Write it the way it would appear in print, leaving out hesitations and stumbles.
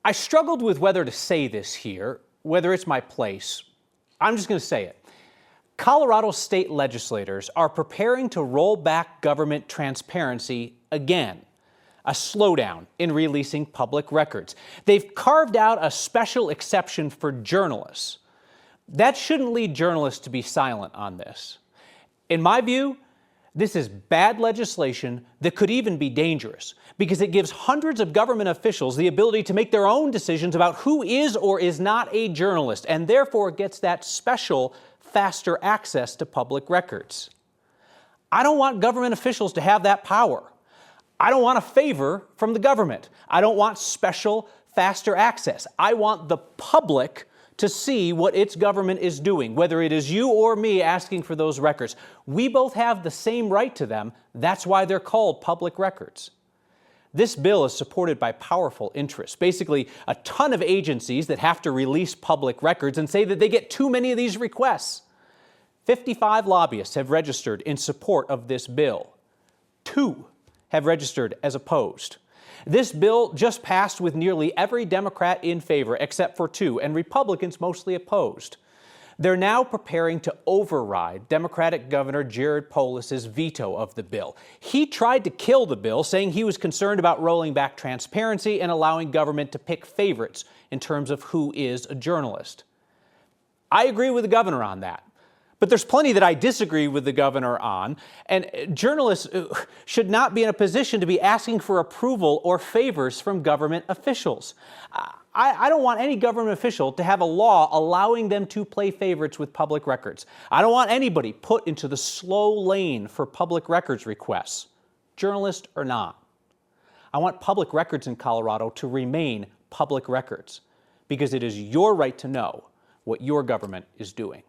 I struggled with whether to say this here, whether it's my place. I'm just going to say it. Colorado state legislators are preparing to roll back government transparency again. A slowdown in releasing public records. They've carved out a special exception for journalists. That shouldn't lead journalists to be silent on this. In my view, this is bad legislation that could even be dangerous because it gives hundreds of government officials the ability to make their own decisions about who is or is not a journalist, and therefore gets that special, faster access to public records. I don't want government officials to have that power. I don't want a favor from the government. I don't want special, faster access. I want the public to see what its government is doing, whether it is you or me asking for those records. We both have the same right to them. That's why they're called public records. This bill is supported by powerful interests, basically a ton of agencies that have to release public records and say that they get too many of these requests. 55 lobbyists have registered in support of this bill. 2 have registered as opposed. This bill just passed with nearly every Democrat in favor except for 2, and Republicans mostly opposed. They're now preparing to override Democratic Governor Jared Polis's veto of the bill. He tried to kill the bill, saying he was concerned about rolling back transparency and allowing government to pick favorites in terms of who is a journalist. I agree with the governor on that. But there's plenty that I disagree with the governor on, and journalists should not be in a position to be asking for approval or favors from government officials. I don't want any government official to have a law allowing them to play favorites with public records. I don't want anybody put into the slow lane for public records requests, journalist or not. I want public records in Colorado to remain public records because it is your right to know what your government is doing.